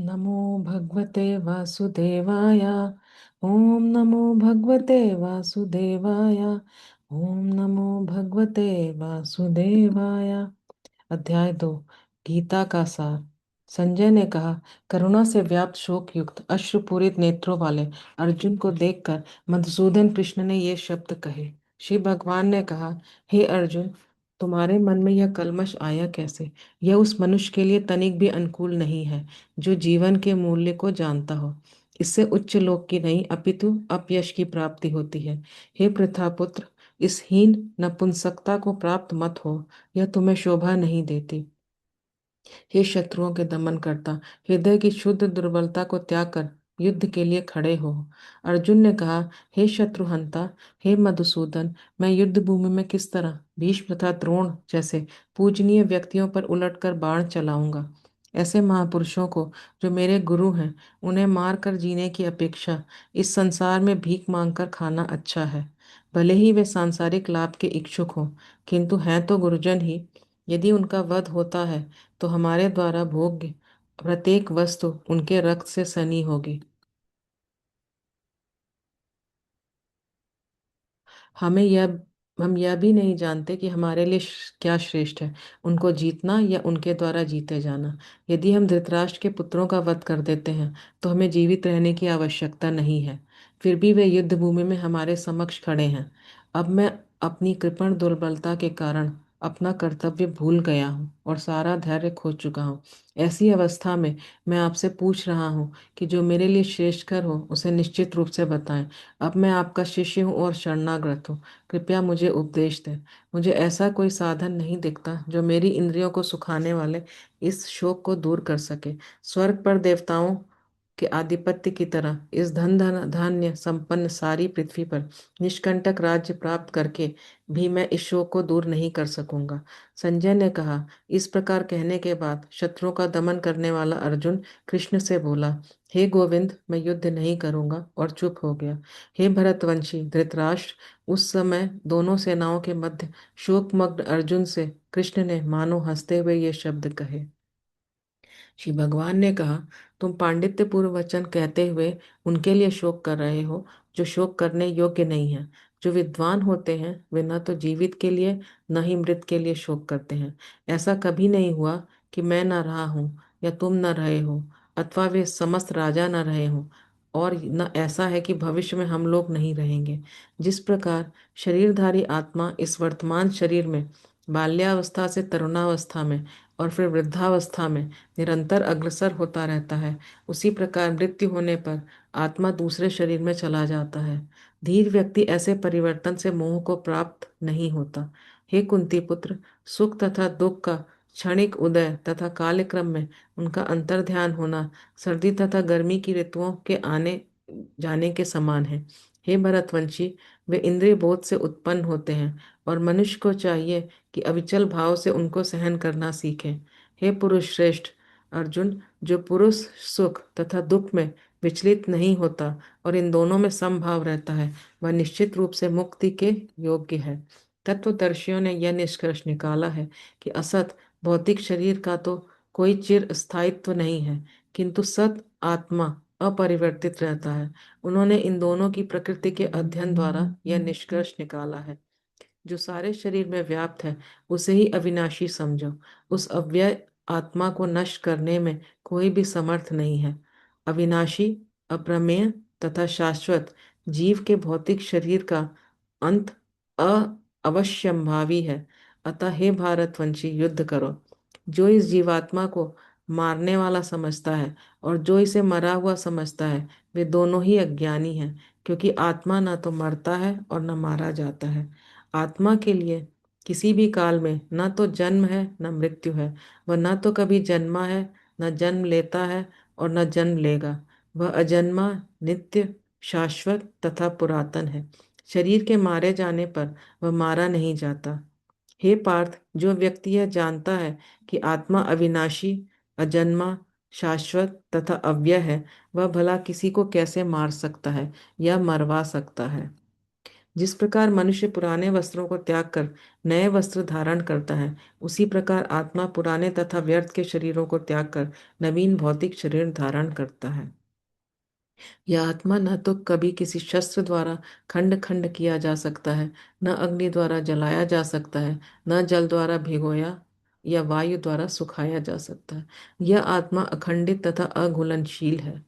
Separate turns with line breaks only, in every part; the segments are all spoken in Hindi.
नमो भगवते वासुदेवाय। ओम नमो भगवते वासुदेवाय। ओम नमो भगवते वासुदेवाय। अध्याय 2। गीता का सार। संजय ने कहा, करुणा से व्याप्त शोक युक्त अश्रुपूरित नेत्रों वाले अर्जुन को देखकर मधुसूदन कृष्ण ने ये शब्द कहे। श्री भगवान ने कहा, हे अर्जुन, तुम्हारे मन में यह कल्मश आया कैसे? यह उस मनुष्य के लिए तनिक भी अनुकूल नहीं है जो जीवन के मूल्य को जानता हो। इससे उच्च लोक की नहीं अपितु अपयश की प्राप्ति होती है। हे पृथापुत्र, इस हीन नपुंसकता को प्राप्त मत हो। यह तुम्हें शोभा नहीं देती। हे शत्रुओं के दमन करता, हृदय की शुद्ध दुर्बलता को त्याग कर युद्ध के लिए खड़े हो। अर्जुन ने कहा, हे शत्रुहंता, हे मधुसूदन, मैं युद्ध भूमि में किस तरह भीष्म तथा द्रोण जैसे पूजनीय व्यक्तियों पर उलटकर बाण चलाऊंगा? ऐसे महापुरुषों को जो मेरे गुरु हैं, उन्हें मार कर जीने की अपेक्षा इस संसार में भीख मांगकर खाना अच्छा है। भले ही वे सांसारिक लाभ के इच्छुक हों, किंतु हैं तो गुरुजन ही। यदि उनका वध होता है तो हमारे द्वारा भोग्य प्रत्येक वस्तु उनके रक्त से सनी होगी। हमें यह हम यह भी नहीं जानते कि हमारे लिए क्या श्रेष्ठ है, उनको जीतना या उनके द्वारा जीते जाना। यदि हम धृतराष्ट्र के पुत्रों का वध कर देते हैं तो हमें जीवित रहने की आवश्यकता नहीं है। फिर भी वे युद्ध भूमि में हमारे समक्ष खड़े हैं। अब मैं अपनी कृपण दुर्बलता के कारण अपना कर्तव्य भूल गया हूँ और सारा धैर्य खो चुका हूँ। ऐसी अवस्था में मैं आपसे पूछ रहा हूँ कि जो मेरे लिए श्रेष्ठकर हो उसे निश्चित रूप से बताएं। अब मैं आपका शिष्य हूँ और शरणागत हूँ। कृपया मुझे उपदेश दें। मुझे ऐसा कोई साधन नहीं दिखता जो मेरी इंद्रियों को सुखाने वाले इस शोक को दूर कर सके। स्वर्ग पर देवताओं के आधिपत्य की तरह इस धान्य संपन्न सारी पृथ्वी पर निष्कंटक राज्य प्राप्त करके भी मैं इस शोक को दूर नहीं कर सकूंगा। संजय ने कहा। इस प्रकार कहने के बाद शत्रुओं का दमन करने वाला अर्जुन कृष्ण से बोला, हे गोविंद, मैं युद्ध नहीं करूंगा, और चुप हो गया। हे भरतवंशी धृतराष्ट्र, उस समय दोनों सेनाओं के मध्य शोकमग्न अर्जुन से कृष्ण ने मानो हंसते हुए ये शब्द कहे। श्री भगवान ने कहा, तुम पांडित्य पूर्व वचन कहते हुए उनके लिए शोक कर रहे हो जो शोक करने योग्य नहीं है। जो विद्वान होते हैं वे न तो जीवित के लिए न ही मृत के लिए शोक करते हैं। ऐसा कभी नहीं हुआ कि मैं न रहा हूँ या तुम न रहे हो, अथवा वे समस्त राजा न रहे हो, और न ऐसा है कि भविष्य में हम लोग नहीं रहेंगे। जिस प्रकार शरीरधारी आत्मा इस वर्तमान शरीर में बाल्यावस्था से तरुणावस्था में और फिर वृद्धावस्था में निरंतर अग्रसर होता रहता है, उसी प्रकार मृत्यु होने पर आत्मा दूसरे शरीर में चला जाता है। धीर व्यक्ति ऐसे परिवर्तन से मोह को प्राप्त नहीं होता। हे कुंती पुत्र, सुख तथा दुख का क्षणिक उदय तथा कालक्रम में उनका अंतर्ध्यान होना सर्दी तथा गर्मी की ऋतुओं के आने जाने के समान है। हे भरतवंशी, वे इंद्रिय बोध से उत्पन्न होते हैं और मनुष्य को चाहिए कि अविचल भाव से उनको सहन करना सीखे। हे पुरुष श्रेष्ठ अर्जुन, जो पुरुष सुख तथा दुख में विचलित नहीं होता और इन दोनों में समभाव रहता है, वह निश्चित रूप से मुक्ति के योग्य है। तत्वदर्शियों ने यह निष्कर्ष निकाला है कि असत भौतिक शरीर का तो कोई चिर स्थायित्व नहीं है, किंतु सत आत्मा अपरिवर्तित रहता है। उन्होंने इन दोनों की प्रकृति के अध्ययन द्वारा यह निष्कर्ष निकाला है। जो सारे शरीर में व्याप्त है उसे ही अविनाशी समझो। उस अव्यय आत्मा को नष्ट करने में कोई भी समर्थ नहीं है। अविनाशी, अप्रमेय तथा शाश्वत जीव के भौतिक शरीर का अंत अवश्यंभावी है। अतः हे भारतवंशी, युद्ध करो। जो इस जीवात्मा को मारने वाला समझता है और जो इसे मरा हुआ समझता है, वे दोनों ही अज्ञानी हैं, क्योंकि आत्मा न तो मरता है और न मारा जाता है। आत्मा के लिए किसी भी काल में न तो जन्म है न मृत्यु है। वह न तो कभी जन्मा है, न जन्म लेता है और न जन्म लेगा। वह अजन्मा, नित्य, शाश्वत तथा पुरातन है। शरीर के मारे जाने पर वह मारा नहीं जाता। हे पार्थ, जो व्यक्ति यह जानता है कि आत्मा अविनाशी, अजन्मा, शाश्वत तथा अव्यय है, वह भला किसी को कैसे मार सकता है या मरवा सकता है? जिस प्रकार मनुष्य पुराने वस्त्रों को त्याग कर नए वस्त्र धारण करता है, उसी प्रकार आत्मा पुराने तथा व्यर्थ के शरीरों को त्याग कर नवीन भौतिक शरीर धारण करता है। यह आत्मा न तो कभी किसी शस्त्र द्वारा खंड खंड किया जा सकता है, न अग्नि द्वारा जलाया जा सकता है, न जल द्वारा भिगोया या वायु द्वारा सुखाया जा सकता है। यह आत्मा अखंडित तथा अघुलनशील है।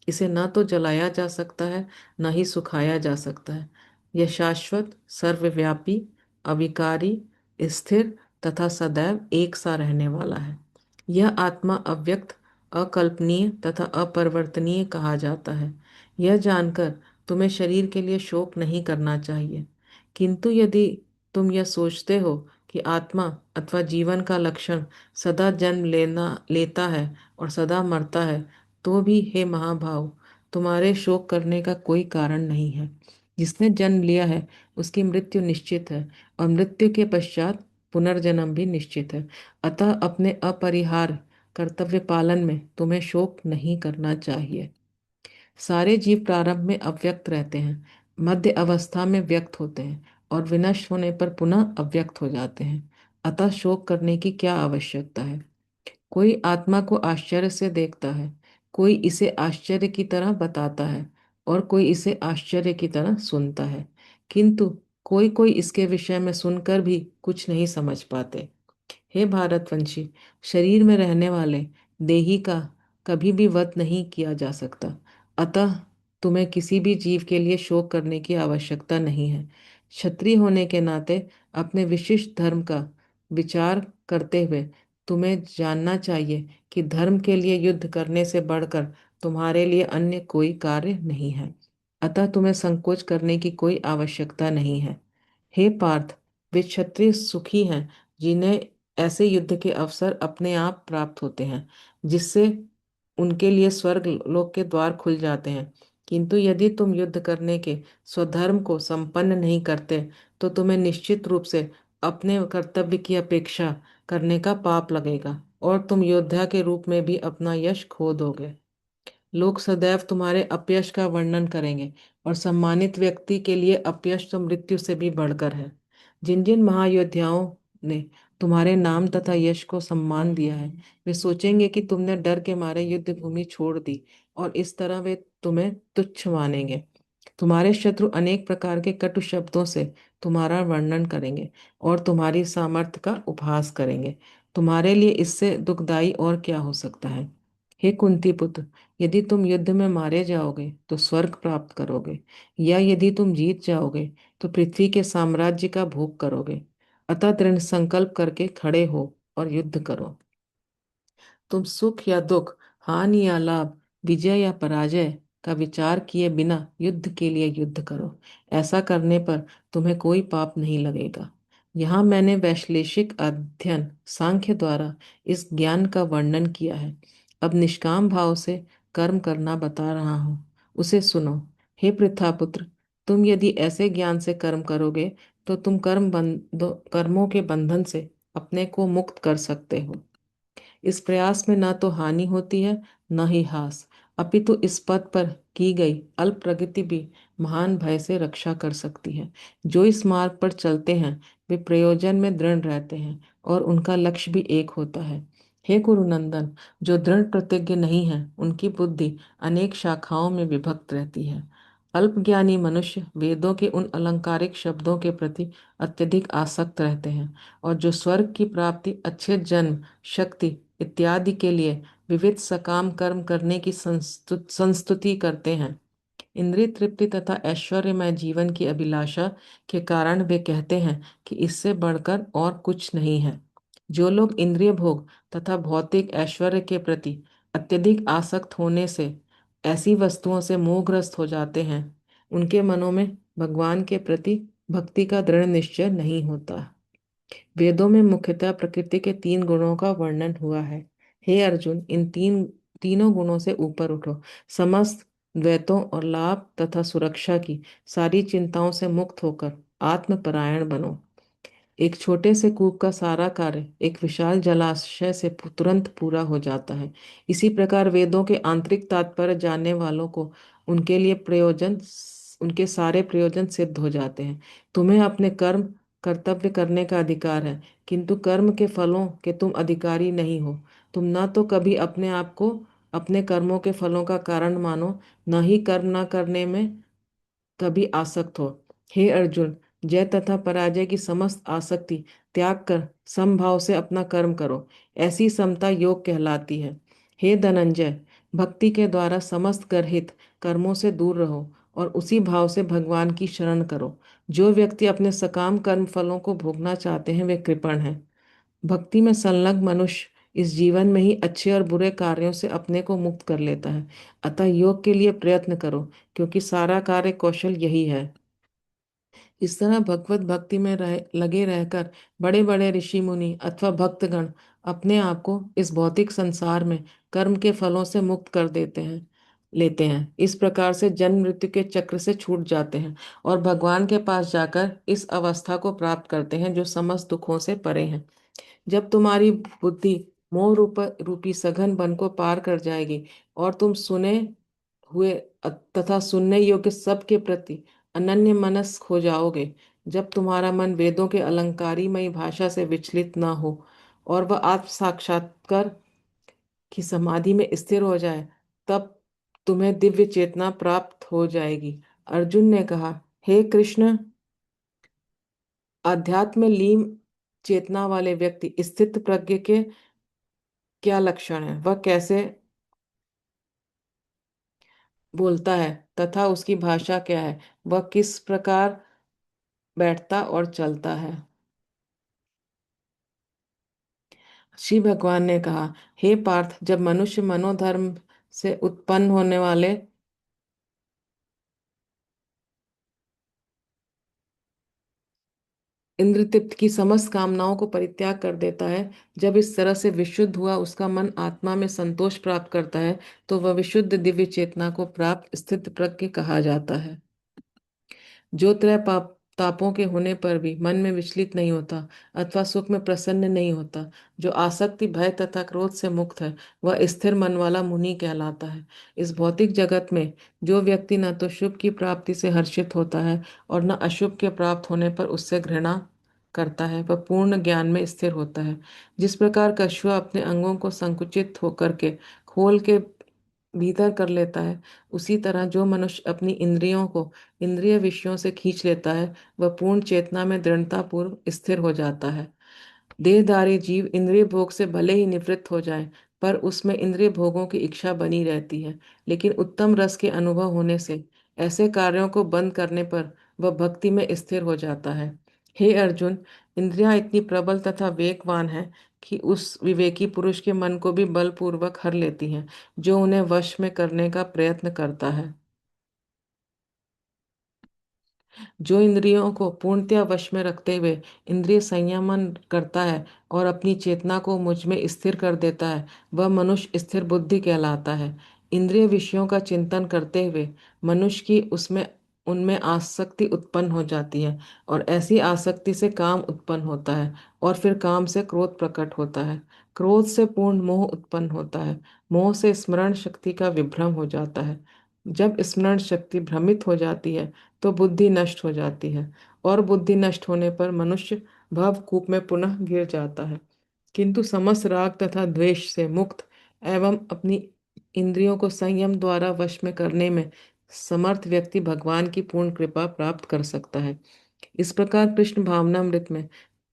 इसे न तो जलाया जा सकता है, न ही सुखाया जा सकता है। यह शाश्वत, सर्वव्यापी, अविकारी, स्थिर तथा सदैव एक सा रहने वाला है। यह आत्मा अव्यक्त, अकल्पनीय तथा अपरिवर्तनीय कहा जाता है। यह जानकर तुम्हें शरीर के लिए शोक नहीं करना चाहिए। किंतु यदि तुम यह सोचते हो कि आत्मा अथवा जीवन का लक्षण सदा जन्म लेता है और सदा मरता है, तो भी हे महाभाव, तुम्हारे शोक करने का कोई कारण नहीं है। जिसने जन्म लिया है उसकी मृत्यु निश्चित है, और मृत्यु के पश्चात पुनर्जन्म भी निश्चित है। अतः अपने अपरिहार्य कर्तव्य पालन में तुम्हें शोक नहीं करना चाहिए। सारे जीव प्रारंभ में अव्यक्त रहते हैं, मध्य अवस्था में व्यक्त होते हैं और विनष्ट होने पर पुनः अव्यक्त हो जाते हैं। अतः शोक करने की क्या आवश्यकता है? कोई आत्मा को आश्चर्य से देखता है, कोई इसे आश्चर्य की तरह बताता है, और कोई इसे आश्चर्य की तरह सुनता है, किंतु कोई कोई इसके विषय में सुनकर भी कुछ नहीं समझ पाते। हे भारतवंशी, शरीर में रहने वाले देही का कभी भी वध नहीं किया जा सकता। अतः तुम्हें किसी भी जीव के लिए शोक करने की आवश्यकता नहीं है। क्षत्रिय होने के नाते अपने विशिष्ट धर्म का विचार करते हुए तुम्हें जानना चाहिए कि धर्म के लिए युद्ध करने से बढ़कर तुम्हारे लिए अन्य कोई कार्य नहीं है। अतः तुम्हें संकोच करने की कोई आवश्यकता नहीं है। हे पार्थ, वे क्षत्रिय सुखी हैं जिन्हें ऐसे युद्ध के अवसर अपने आप प्राप्त होते हैं, जिससे उनके लिए स्वर्ग लोक के द्वार खुल जाते हैं। किंतु यदि तुम युद्ध करने के स्वधर्म को संपन्न नहीं करते, तो तुम्हें निश्चित रूप से अपने कर्तव्य की अपेक्षा करने का पाप लगेगा, और तुम योद्धा के रूप में भी अपना यश खो दोगे। लोग सदैव तुम्हारे अपयश का वर्णन करेंगे, और सम्मानित व्यक्ति के लिए अपयश तो मृत्यु से भी बढ़कर है। जिन जिन महायोद्धाओं ने तुम्हारे नाम तथा यश को सम्मान दिया है, वे सोचेंगे कि तुमने डर के मारे युद्ध भूमि छोड़ दी, और इस तरह वे तुम्हें तुच्छ मानेंगे। तुम्हारे शत्रु अनेक प्रकार के कटु शब्दों से तुम्हारा वर्णन करेंगे और तुम्हारी सामर्थ्य का उपहास करेंगे। तुम्हारे लिए इससे दुखदाई और क्या हो सकता है? हे कुंती पुत्र, यदि तुम युद्ध में मारे जाओगे तो स्वर्ग प्राप्त करोगे, या यदि तुम जीत जाओगे तो पृथ्वी के साम्राज्य का भोग करोगे। अतः दृढ़ संकल्प करके खड़े हो और युद्ध करो। तुम सुख या दुख, हानि या लाभ, विजय या पराजय का विचार किए बिना युद्ध के लिए युद्ध करो। ऐसा करने पर तुम्हें कोई पाप नहीं लगेगा। यहाँ मैंने वैश्लेषिक अध्ययन सांख्य द्वारा इस ज्ञान का वर्णन किया है। अब निष्काम भाव से कर्म करना बता रहा हूँ, उसे सुनो। हे पृथापुत्र, तुम यदि ऐसे ज्ञान से कर्म करोगे तो तुम कर्मों के बंधन से अपने को मुक्त कर सकते हो। इस प्रयास में न तो हानि होती है, न ही हास, अपितु इस पथ पर की गई अल्प प्रगति भी महान भय से रक्षा कर सकती है। जो इस मार्ग पर चलते हैं वे प्रयोजन में दृढ़ रहते हैं, और उनका लक्ष्य भी एक होता है। हे कुरुनंदन, जो दृढ़ प्रतिज्ञ नहीं है उनकी बुद्धि अनेक शाखाओं में विभक्त रहती है। अल्पज्ञानी मनुष्य वेदों के उन अलंकारिक शब्दों के प्रति अत्यधिक आसक्त रहते हैं, और जो स्वर्ग की प्राप्ति, अच्छे जन्म, शक्ति इत्यादि के लिए विविध सकाम कर्म करने की संस्तुति करते हैं। इंद्रिय तृप्ति तथा ऐश्वर्यमय जीवन की अभिलाषा के कारण वे कहते हैं कि इससे बढ़कर और कुछ नहीं है। जो लोग इंद्रिय भोग तथा भौतिक ऐश्वर्य के प्रति अत्यधिक आसक्त होने से ऐसी वस्तुओं से मोहग्रस्त हो जाते हैं, उनके मनों में भगवान के प्रति भक्ति का दृढ़ निश्चय नहीं होता। वेदों में मुख्यतः प्रकृति के 3 गुणों का वर्णन हुआ है। हे अर्जुन, इन तीनों गुणों से ऊपर उठो। समस्त द्वैतों और लाभ तथा सुरक्षा की सारी चिंताओं से मुक्त होकर आत्मपरायण बनो। एक छोटे से कूप का सारा कार्य एक विशाल जलाशय से तुरंत पूरा हो जाता है। इसी प्रकार वेदों के आंतरिक तात्पर्य जानने वालों को उनके सारे प्रयोजन सिद्ध हो जाते हैं। तुम्हें अपने कर्म कर्तव्य करने का अधिकार है, किंतु कर्म के फलों के तुम अधिकारी नहीं हो। तुम न तो कभी अपने आप को अपने कर्मों के फलों का कारण मानो, न ही कर्म न करने में कभी आसक्त हो। हे अर्जुन, जय तथा पराजय की समस्त आसक्ति त्याग कर समभाव से अपना कर्म करो। ऐसी समता योग कहलाती है। हे धनंजय, भक्ति के द्वारा समस्त गर्हित कर्मों से दूर रहो और उसी भाव से भगवान की शरण करो। जो व्यक्ति अपने सकाम कर्म फलों को भोगना चाहते हैं वे कृपण हैं। भक्ति में संलग्न मनुष्य इस जीवन में ही अच्छे और बुरे कार्यों से अपने को मुक्त कर लेता है। अतः योग के लिए प्रयत्न करो, क्योंकि सारा कार्य कौशल यही है। इस तरह भगवत भक्ति में लगे रहकर बड़े बड़े ऋषि मुनि अथवा भक्तगण अपने आप को इस भौतिक संसार में कर्म के फलों से मुक्त कर लेते हैं। इस प्रकार से जन्म मृत्यु के चक्र से छूट जाते हैं और भगवान के पास जाकर इस अवस्था को प्राप्त करते हैं जो समस्त दुखों से परे है। जब तुम्हारी बुद्धि मोह रूपी सघन वन को पार कर जाएगी और तुम सुने हुए तथा सुनने योग्य सब के प्रति अनन्य मनस्क हो जाओगे, जब तुम्हारा मन वेदों के अलंकारीमयी भाषा से विचलित न हो और वह आत्म साक्षात्कार की समाधि में स्थिर हो जाए, तब तुम्हें दिव्य चेतना प्राप्त हो जाएगी। अर्जुन ने कहा, हे कृष्ण, अध्यात्म में लीन चेतना वाले व्यक्ति स्थित प्रज्ञ के क्या लक्षण है, वह कैसे बोलता है तथा उसकी भाषा क्या है, वह किस प्रकार बैठता और चलता है। श्री भगवान ने कहा, हे पार्थ, जब मनुष्य मनोधर्म से उत्पन्न होने वाले इंद्रतृप्त की समस्त कामनाओं को परित्याग कर देता है, जब इस तरह से विशुद्ध हुआ उसका मन आत्मा में संतोष प्राप्त करता है, तो वह विशुद्ध दिव्य चेतना को प्राप्त स्थित प्रज्ञ कहा जाता है। जो त्रय पाप तापों के होने पर भी मन में विचलित नहीं होता अथवा सुख में प्रसन्न नहीं होता, जो आसक्ति भय तथा क्रोध से मुक्त है, वह स्थिर मन वाला मुनि कहलाता है। इस भौतिक जगत में जो व्यक्ति न तो शुभ की प्राप्ति से हर्षित होता है और न अशुभ के प्राप्त होने पर उससे घृणा करता है, वह पूर्ण ज्ञान में स्थिर होता है। जिस प्रकार कछुआ अपने अंगों को संकुचित होकर के खोल के भीतर कर लेता है, उसी तरह जो मनुष्य अपनी इंद्रियों को इंद्रिय विषयों से खींच लेता है, वह पूर्ण चेतना में दृढ़ता पूर्व स्थिर हो जाता है। देहधारी जीव इंद्रिय भोग से भले ही निवृत्त हो जाए, पर उसमें इंद्रिय भोगों की इच्छा बनी रहती है। लेकिन उत्तम रस के अनुभव होने से ऐसे कार्यों को बंद करने पर वह भक्ति में स्थिर हो जाता है। हे अर्जुन, इंद्रियां इतनी प्रबल तथा वेगवान हैं कि उस विवेकी पुरुष के मन को भी बलपूर्वक हर लेती हैं, जो उन्हें वश में करने का प्रयत्न करता है। जो इंद्रियों को पूर्णतया वश में रखते हुए इंद्रिय संयमन करता है और अपनी चेतना को मुझ में स्थिर कर देता है, वह मनुष्य स्थिर बुद्धि कहलाता है। इंद्रिय विषयों का चिंतन करते हुए मनुष्य की उसमें उनमें आसक्ति उत्पन्न हो जाती है और ऐसी आसक्ति से काम उत्पन्न होता है और फिर काम से क्रोध प्रकट होता है। क्रोध से पूर्ण मोह उत्पन्न होता है। मोह से स्मरण शक्ति का विभ्रम हो जाता है। जब स्मरण शक्ति भ्रमित हो जाती है तो बुद्धि नष्ट हो जाती है और बुद्धि नष्ट होने पर मनुष्य भवकूप में पुनः गिर जाता है। किंतु समस्त राग तथा द्वेष से मुक्त एवं अपनी इंद्रियों को संयम द्वारा वश में करने में समर्थ व्यक्ति भगवान की पूर्ण कृपा प्राप्त कर सकता है। इस प्रकार कृष्ण भावनामृत में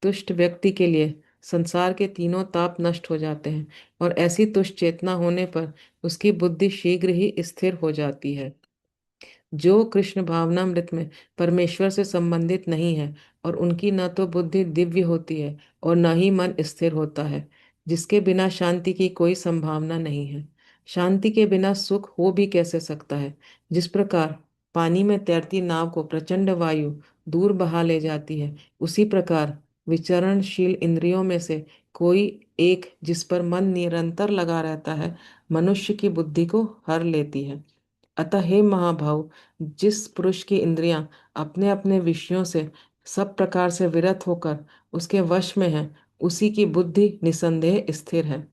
तुष्ट व्यक्ति के लिए संसार के तीनों ताप नष्ट हो जाते हैं और ऐसी तुष्ट चेतना होने पर उसकी बुद्धि शीघ्र ही स्थिर हो जाती है। जो कृष्ण भावनामृत में परमेश्वर से संबंधित नहीं है और उनकी न तो बुद्धि दिव्य होती है और न ही मन स्थिर होता है, जिसके बिना शांति की कोई संभावना नहीं है। शांति के बिना सुख हो भी कैसे सकता है। जिस प्रकार पानी में तैरती नाव को प्रचंड वायु दूर बहा ले जाती है, उसी प्रकार विचरणशील इंद्रियों में से कोई एक जिस पर मन निरंतर लगा रहता है, मनुष्य की बुद्धि को हर लेती है। अतः हे महाभाव, जिस पुरुष की इंद्रियां अपने अपने विषयों से सब प्रकार से विरत होकर उसके वश में है, उसी की बुद्धि निसंदेह स्थिर है।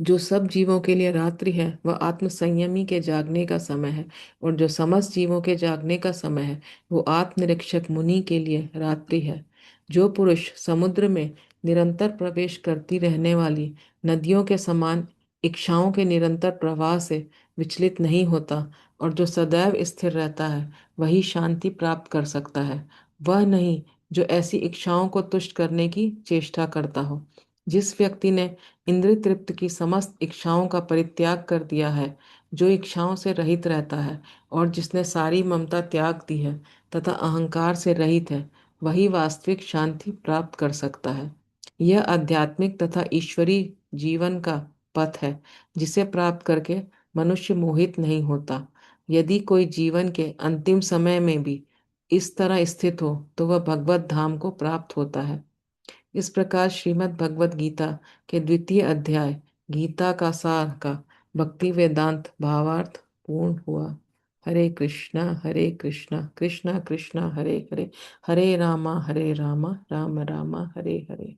जो सब जीवों के लिए रात्रि है वह आत्म संयमी के जागने का समय है, और जो समस्त जीवों के जागने का समय है वो आत्मनिरीक्षक मुनि के लिए रात्रि है। जो पुरुष समुद्र में निरंतर प्रवेश करती रहने वाली नदियों के समान इच्छाओं के निरंतर प्रवाह से विचलित नहीं होता और जो सदैव स्थिर रहता है, वही शांति प्राप्त कर सकता है। वह नहीं जो ऐसी इच्छाओं को तुष्ट करने की चेष्टा करता हो। जिस व्यक्ति ने इंद्रिय तृप्त की समस्त इच्छाओं का परित्याग कर दिया है, जो इच्छाओं से रहित रहता है और जिसने सारी ममता त्याग दी है तथा अहंकार से रहित है, वही वास्तविक शांति प्राप्त कर सकता है। यह आध्यात्मिक तथा ईश्वरीय जीवन का पथ है, जिसे प्राप्त करके मनुष्य मोहित नहीं होता। यदि कोई जीवन के अंतिम समय में भी इस तरह स्थित हो तो वह भगवत धाम को प्राप्त होता है। इस प्रकार श्रीमद् भगवत गीता के द्वितीय अध्याय गीता का सार का भक्ति वेदांत भावार्थ पूर्ण हुआ। हरे कृष्णा कृष्णा कृष्णा हरे हरे, हरे रामा रामा हरे हरे।